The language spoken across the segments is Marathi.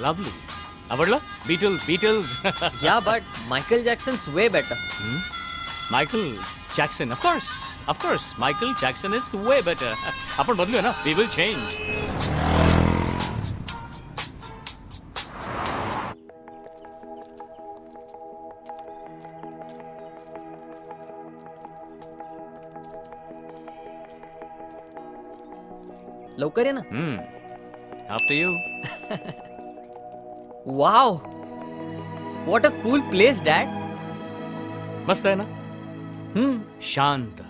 लवली. आवडलं? Beatles. Yeah, but Michael Jackson's way better. Michael Jackson, of course Michael Jackson is way better. आपण बदलूया ना, वी विल चेंज. लवकर ये ना. After you. Wow. What a cool place, Dad. मस्त आहे ना, शांत.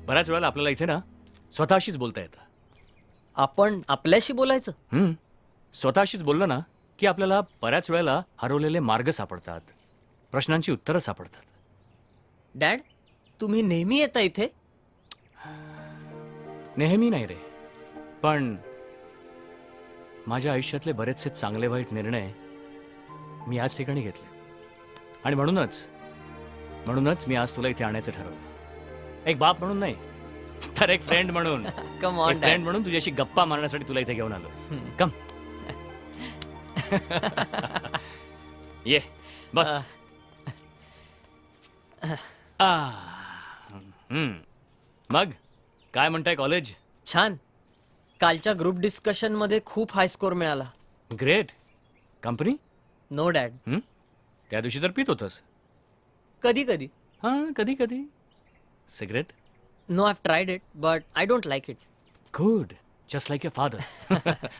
बऱ्याच वेळेला आपल्याला इथे ना स्वतःशीच बोलता येतं. आपण आपल्याशी बोलायचं. स्वतःशीच बोललं ना की आपल्याला बऱ्याच वेळेला हरवलेले मार्ग सापडतात, प्रश्नांची उत्तरं सापडतात. डॅड, तुम्ही नेहमी येता इथे? नेहमी नाही रे, पण माझ्या आयुष्यातले बरेचसे चांगले वाईट निर्णय मी याच ठिकाणी घेतले. आणि म्हणूनच मी आज तुला इथे आणायचं ठरवलं. एक बाप म्हणून नाही, तर एक फ्रेंड म्हणून. Come on dad. फ्रेंड म्हणून तुझ्याशी गप्पा मारण्यासाठी तुला इथे घेऊन आलो. कम. ये बस. मग काय म्हणताय कॉलेज? छान. कालच्या ग्रुप डिस्कशन मध्ये खूप हाय स्कोर मिळाला. ग्रेट. कंपनी? No dad. त्या दिवशी तर पित होतस. कधी कधी. कधी कधी. Cigarette? No, I tried it but I don't like it. Good. Just like your father.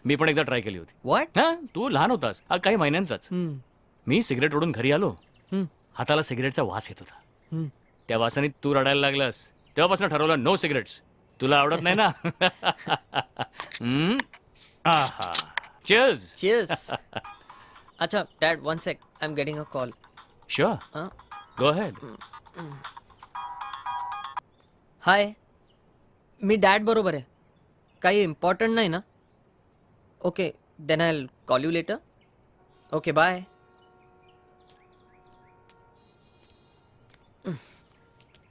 मी पण एकदा ट्राय केली होती. व्हॉट? तू लहान होतास, काही महिन्यांचाच. मी सिगरेट ओढून घरी आलो, हाताला सिगरेटचा वास येत होता. त्या वासाने तू रडायला लागलास. तेव्हापासून ठरवलं, नो सिगरेट्स. तुला आवडत नाही ना? चीयर्स. चीयर्स. अच्छा dad, one sec, I am getting a call. Sure, go ahead. Hi, मी डॅड बरोबर आहे. काही इम्पॉर्टंट नाही ना? Okay, then I will call you later. Okay, bye.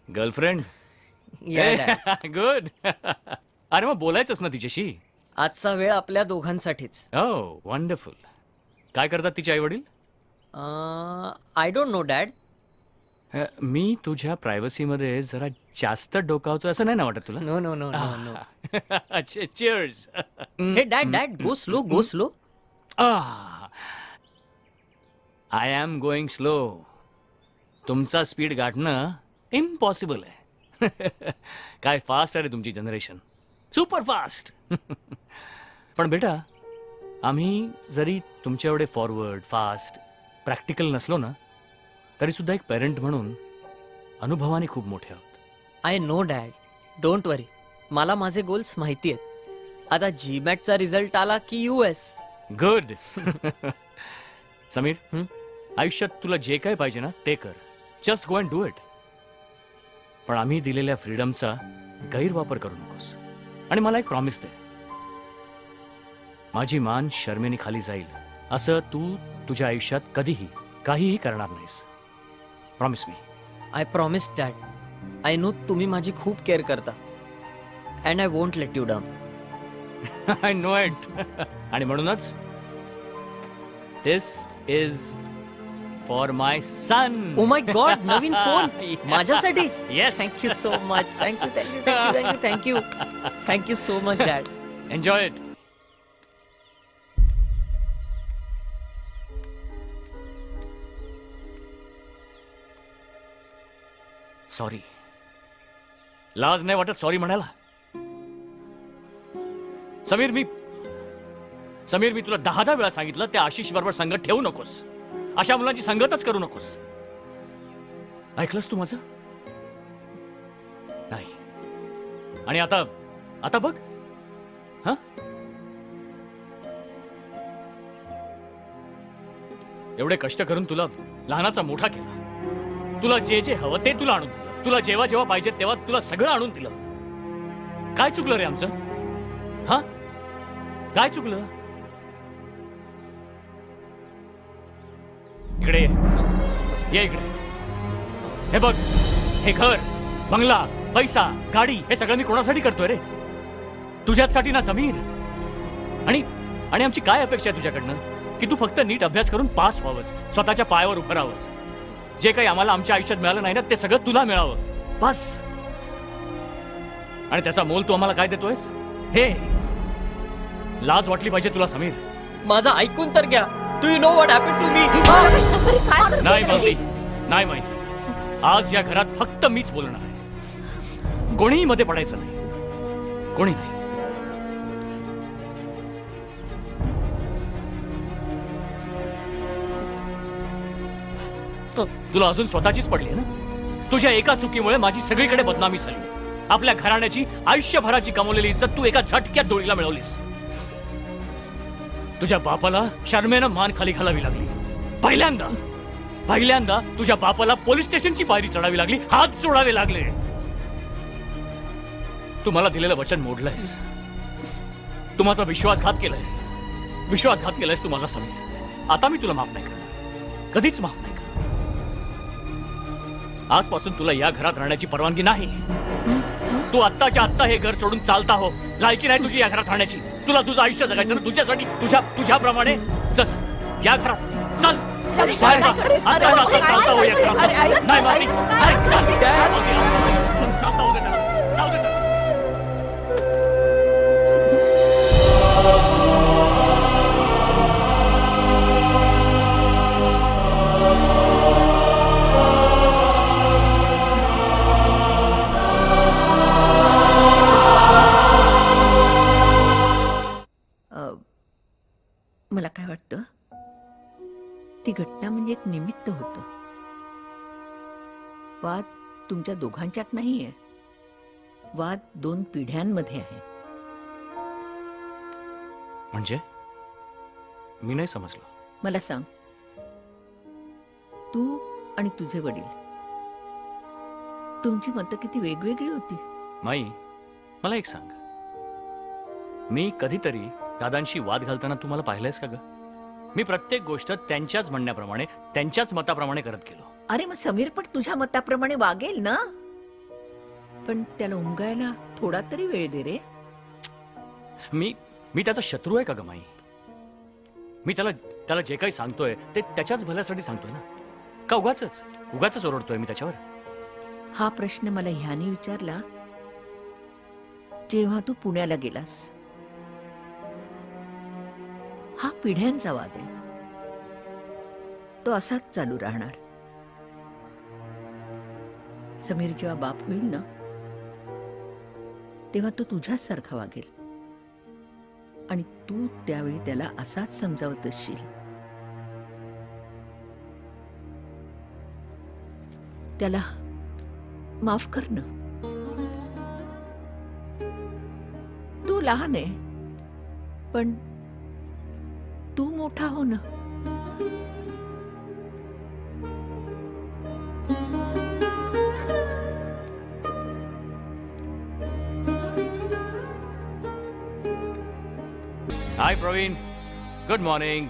Girlfriend? Good. अरे मग बोलायचंच ना तिच्याशी. आजचा वेळ आपल्या दोघांसाठीच. हो, वंडरफुल. काय करतात तिचे आई वडील? I don't know dad. मी तुझ्या प्रायव्हसीमध्ये जरा जास्त डोकावतोय असं नाही ना वाटत तुला? No no no no no. Cheers. Hey dad, go slow, go slow. I am going slow. तुमचा स्पीड गाठणं इम्पॉसिबल आहे. काय फास्ट आहे रे तुमची जनरेशन, सुपर फास्ट. पण बेटा, आम्ही जरी तुमच्या एवढे फॉरवर्ड, फास्ट, प्रॅक्टिकल नसलो ना, तरी सुद्धा एक पेरेंट म्हणून अनुभवाने खूप मोठे आहोत. आय नो डॅड, डोंट वरी. मला माझे गोल्स माहिती आहेत. आता जीमॅटचा रिझल्ट आला की US. गुड. समीर, आयुष्यात तुला जे काय पाहिजे ना ते कर. Just go and do it. पण आम्ही दिलेल्या फ्रीडमचा गैरवापर करू नकोस. आणि मला एक प्रॉमिस दे, माझी मान शर्मेने खाली जाईल असं तू तुझ्या आयुष्यात कधीही काहीही करणार नाहीस. प्रॉमिस मी. I promise dad. I know तुम्ही माझी खूप केअर करता. And I won't let you down. I know it. आणि म्हणूनच this is for my son. Oh my god, नवीन फोन माझ्यासाठी. Yes. Thank you so much. Thank you so much dad. Enjoy it. Sorry. लाज नाही वाटत सॉरी म्हणायला? समीर, मी तुला 10 वेळा सांगितलं त्या आशिष बरोबर संगत ठेवू नकोस. अशा मुलांची संगतच करू नकोस. ऐकलंस तू माझं? नाही. आणि आता बघ. एवढे कष्ट करून तुला लहानाचा मोठा केला. तुला जे जे हवं ते तुला आणून दिलं. तुला जेव्हा जेव्हा पाहिजे तेव्हा तुला सगळं आणून दिलं. काय चुकलं रे आमचं? काय चुकलं? इकडे ये इकडे. हे बघ, हे घर, बंगला, पैसा, गाडी, हे सगळं मी कोणासाठी करतोय रे? तुझ्याचसाठी ना समीर. आणि आणि आमची काय अपेक्षा आहे तुझ्याकडनं की तू फक्त नीट अभ्यास करून पास व्हावंस, स्वतःच्या पायावर उभं राहावंस. जे काही आम्हाला आमच्या आयुष्यात मिळालं नाही ना ते सगळं तुला मिळावं बस. आणि त्याचा मोल तू आम्हाला काय देतोयस? हे लाज वाटली पाहिजे तुला समीर. माझं ऐकून तर घ्या. Do you know what happen to me? नाही मालती, नाही माई. आज या घरात फक्त मीच बोलणार आहे. कोणीही मध्ये पडायचं नाही, कोणी नाही. तुला अजून स्वतःचीच पडली ना. तुझ्या एका चुकीमुळे माझी सगळीकडे बदनामी झाली. आपल्या घराण्याची आयुष्यभराची कमवलेली इज्जत तू एका झटक्यात डोळीला मिळवलीस. तुझ्या बापाला शर्मेनं मान खाली घालावी लागली. पहिल्यांदा तुझ्या बापाला पोलीस स्टेशनची पायरी चढावी लागली, हात जोडावे लागले. तू मला दिलेलं वचन मोडलंयस. तू माझा विश्वासघात केलायस तू माझा समीर. आता मी तुला माफ नाही करणार, कधीच माफ नाही करणार. आजपासून तुला या घरात राहण्याची परवानगी नाही. तू आत्ताच्या आत्ता हे घर सोडून चालता हो. लायकी नाही तुझी या घरात राहण्याची. तुला तुझं आयुष्य जगायचं ना तुझ्यासाठी, तुझ्याप्रमाणे. चल या घरात चल, बाहेर जा. आता चालता हो या घरात. नाही मारली. चालता हो त्याला. जाऊ दे त्याला. मला काय वाटतं, ती घटना म्हणजे एक निमित्त होतं. वाद तुमच्या दोघांच्यात नाहीये, वाद 2 पिढ्यांमध्ये आहे. म्हणजे मी नाही समजलो. मला सांग, तू आणि तुझे वडील, तुमची मतं किती वेगवेगळी होती. माई, मला एक सांग, मी कधीतरी दादांशी वाद घालताना तू मला पाहिलंयस का ग? मी प्रत्येक गोष्ट त्यांच्याच म्हणण्याप्रमाणे, त्यांच्याच मताप्रमाणे करत गेलो. अरे मग समीर पण तुझ्या मताप्रमाणे वागेल ना, पण त्याला उमगायला थोडा तरी वेळ दे रे. मी त्याचा शत्रू आहे का ग माई? मी त्याला जे काही सांगतोय ते त्याच्याच भल्यासाठी सांगतोय ना. का उगाच ओरडतोय मी त्याच्यावर? हा प्रश्न मला ह्याने विचारला जेव्हा तू पुण्याला गेलास. हा पिढ्यांचा वाद आहे, तो असाच चालू राहणार. समीर जेव्हा बाप होईल ना, तेव्हा तो तुझ्याच सारखा वागेल आणि तू त्यावेळी त्याला असाच समजावत असशील. त्याला माफ कर ना. तू लहान आहे, पण तू मोठा हो ना. Hi Praveen, good morning.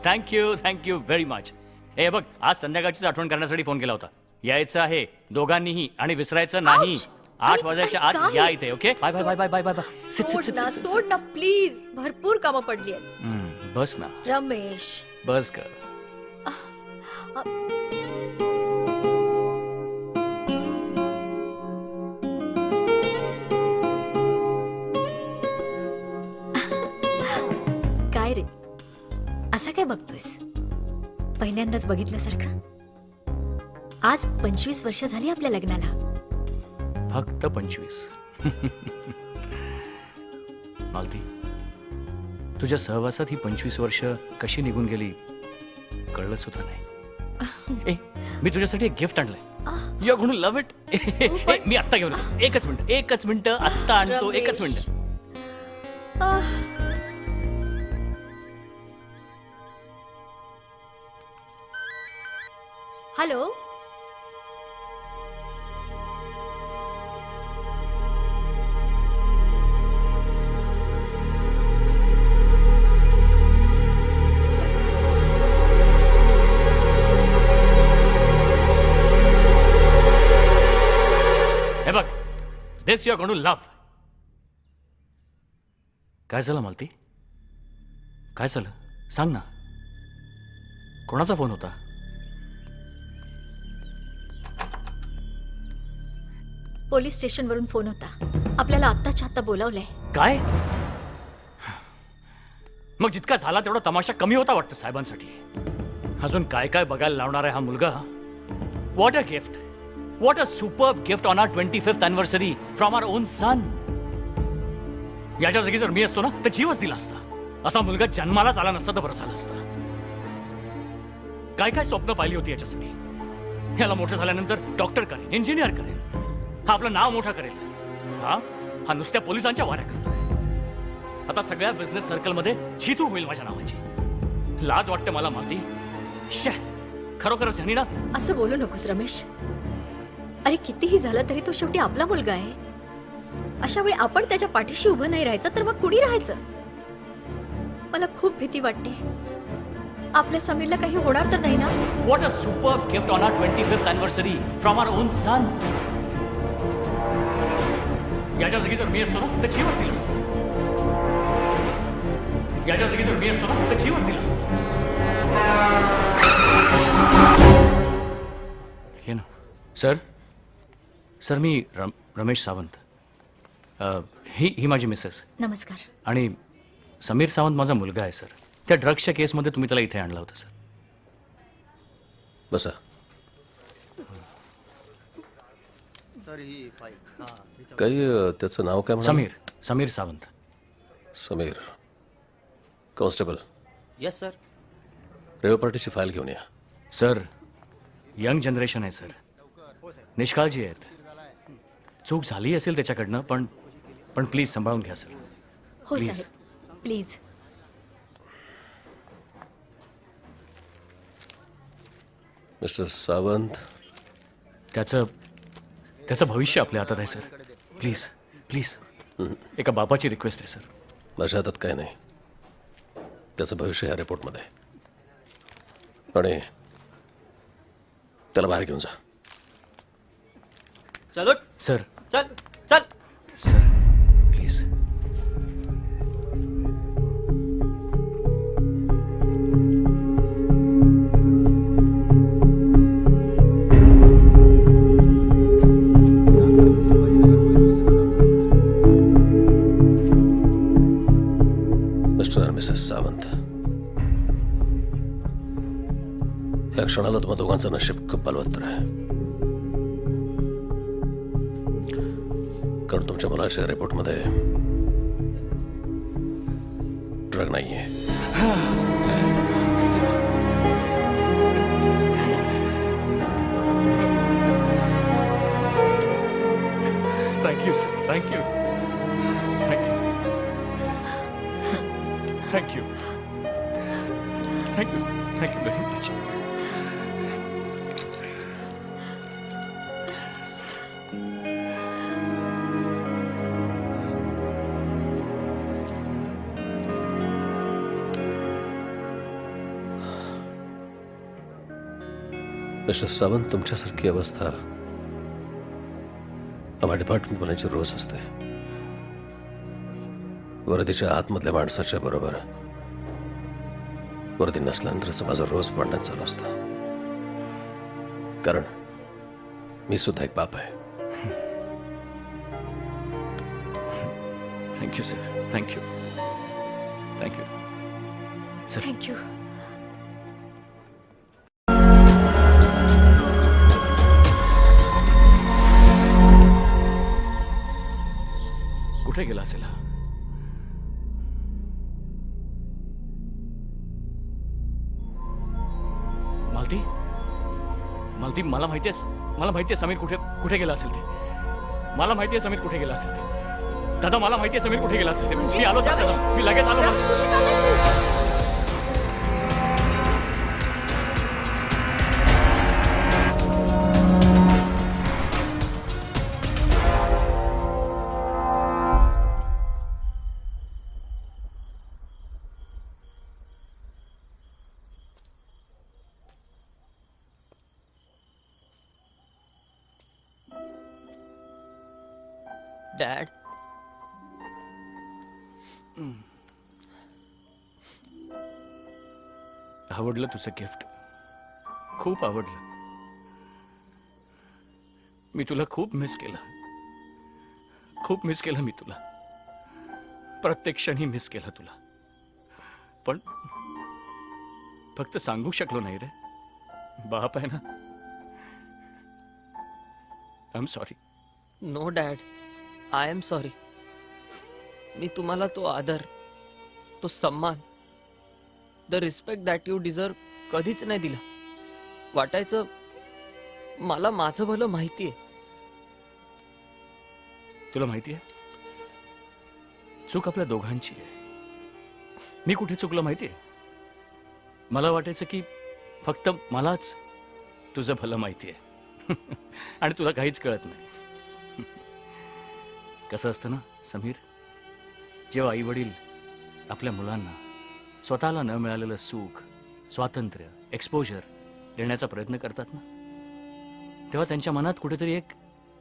Thank you very much. हे बघ, आज संध्याकाळचीच आठवण करण्यासाठी फोन केला होता. यायचं आहे दोघांनीही आणि विसरायचं नाही. 8 वाजायच्या आत या इथे. Okay, bye bye bye bye bye bye. सोड ना प्लीज, भरपूर कामं पडली आहेत. बस ना रमेश, बस कर. काय रे असा काय बघतोयस? पहिल्यांदाच बघितल्यासारखं. आज 25 वर्ष झाली आपल्या लग्नाला. फक्त 25. मालती, तुझ्या सहवासात ही 25 वर्ष कशी निघून गेली कळलं सुद्धा नाही. ए, मी तुझ्यासाठी एक गिफ्ट आणलंय. You are going to love it. मी आत्ता घेऊन येतो. एकच मिनिट आत्ता आणतो. एकच मिनिट. हॅलो, हे बघ, this you are going to love. काय झालं मालती? काय झालं सांग ना. कोणाचा फोन होता? पोलीस स्टेशनवरून फोन होता. आपल्याला आत्ताच्या आत्ता बोलावलंय. काय? मग जितका झाला तेवढा तमाशा कमी होता वाटतं साहेबांसाठी. अजून काय काय बघायला लावणार आहे हा मुलगा. What a gift, what a superb gift on our 25th anniversary from our own son. याच्या जागी जर मी असतो ना तर जीवच दिला असता. असा मुलगा जन्मालाच आला नसता तर बरं झालं असतं. काय काय स्वप्न पाहिली होती याच्यासाठी. याला मोठं झाल्यानंतर डॉक्टर करेन, इंजिनियर करेन, हा आपलं नाव मोठं करेल. हा नुसत्या पोलिसांच्या वाऱ्या करतोय. आता सगळ्या बिझनेस सर्कलमध्ये छितू होईल माझ्या नावाची. लाज वाटते मला मालती. खरोखरच ह्यानी ना. असं बोलू नकोस रमेश. अरे कितीही झालं तरी तो शेवटी आपला मुलगा आहे. अशा वेळी आपण त्याच्या पाठीशी उभं नाही राहायचं तर मग कुणी राहायचं. मला खूप भीती वाटते. आपल्या समीरला काही होणार तर नाही ना. What a superb gift on our 25th anniversary from our own son. याच्या जागी जर मी असतो ना तर जीवच दिला असता. याच्या जागी जर मी असतो ना तर जीवच दिला असता. हे ना सर. सर मी रमेश सावंत. ही माझी मिसेस. नमस्कार. आणि समीर सावंत माझा मुलगा आहे सर. त्या ड्रग्सच्या केसमध्ये तुम्ही त्याला इथे आणला होता सर. बसा. काही त्याचं नाव काय म्हणा? Sameer Sawant. Sameer. Constable. Yes sir. Rave पार्टीची फाईल घेऊन या. सर यंग जनरेशन आहे सर. निष्काळजी आहेत. चूक झाली असेल त्याच्याकडनं पण प्लीज सांभाळून घ्या सर. हो Please. साहेब प्लीज. मिस्टर सावंत. त्याचं भविष्य आपल्या हातात आहे सर. प्लीज प्लीज एका बापाची रिक्वेस्ट आहे सर. माझ्या हातात काय नाही. त्याचं भविष्य ह्या रिपोर्टमध्ये आहे. आणि त्याला बाहेर घेऊन जा. चलो सर. चल चल. Sir please. मिस्टर आणि मिसेस सावंत. या क्षणाला तुम्हा दोघांचं नशीब खूप बलवत्तर आहे. कारण तुमच्या मुलाच्या रिपोर्टमध्ये ड्रग नाहीये. खरंच. Thank you sir. Thank you thank you thank you thank you thank you very much. Mister Sawant, तुमच्यासारखी अवस्था आम्हा डिपार्टमेंटवाल्यांची रोज असते. वर्दीच्या आतमधल्या माणसाच्या बरोबर वर्दी नसल्यानंतरच माझं रोज भांडण चालू असतं. कारण मी सुद्धा एक बाप आहे. Thank you sir. Thank you thank you sir. Thank you. कुठे गेला असेल हा? मालती मालती मला माहितीये समीर कुठे गेला असेल ते. मला माहितीये समीर कुठे गेला असेल ते. दादा मला माहितीये समीर कुठे गेला असेल ते. मी आलो दादा. मी लगेच आलो. रमेश, कुठे चाललास तू? डॅड. आवडलं तुझं गिफ्ट, खूप आवडलं. मी तुला खूप मिस केलं, खूप मिस केलं मी तुला, प्रत्येक क्षणी मिस केलं तुला. पण फक्त सांगू शकलो नाही रे. बाप आहे ना. I am sorry. No dad, I am sorry. मी तुम्हाला तो आदर, तो सम्मान, the respect that you deserve कधीच नाही दिला. वाटायचं मला माझं भलं माहिती आहे. तुला माहिती आहे, चूक आपल्या दोघांची आहे. मी कुठे चुकलं माहिती आहे? मला वाटायचं की फक्त मलाच तुझं भलं माहिती आहे आणि तुला काहीच कळत नाही. कसं असतं ना समीर, जेव्हा आई वडील आपल्या मुलांना स्वतःला न मिळालेलं सुख, स्वातंत्र्य, एक्सपोजर देण्याचा प्रयत्न करतात ना, तेव्हा त्यांच्या मनात कुठेतरी एक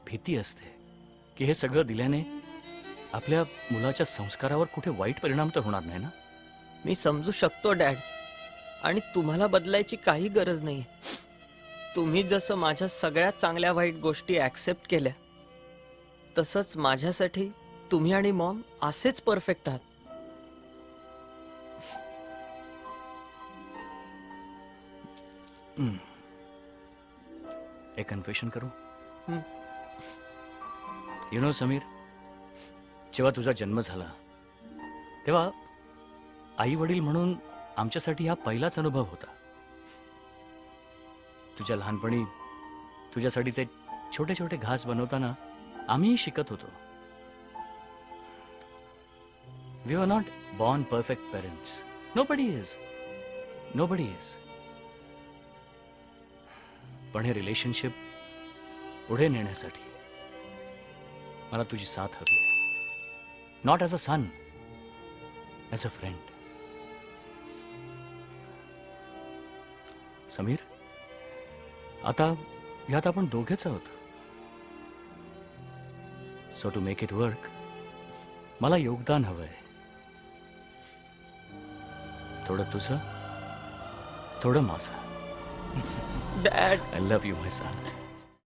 भीती असते की हे सगळं दिल्याने आपल्या मुलाच्या संस्कारावर कुठे वाईट परिणाम तर होणार नाही ना. मी समजू शकतो डॅड, आणि तुम्हाला बदलायची काही गरज नाही. तुम्ही जसं माझ्या सगळ्या चांगल्या वाईट गोष्टी ॲक्सेप्ट केल्या, तसंच माझ्यासाठी तुम्ही आणि मॉम असेच परफेक्ट आहात. एक कन्फेशन करू? हं. यु नो समीर, जेव्हा तुझा जन्म झाला तेव्हा आई वडील म्हणून आमच्यासाठी हा पहिलाच अनुभव होता. तुझ्या लहानपणी तुझ्यासाठी ते छोटे छोटे घास बनवताना आम्हीही शिकत होतो. We are not born perfect parents. Nobody is, nobody is. पण हे रिलेशनशिप पुढे नेण्यासाठी मला तुझी साथ हवी आहे. Not as a son, as a friend. Sameer, आता यात आपण दोघेच आहोत. So to make it work, मला योगदान हवंय. थोडं तुझं, थोडं माझं. Dad, I love you, my son.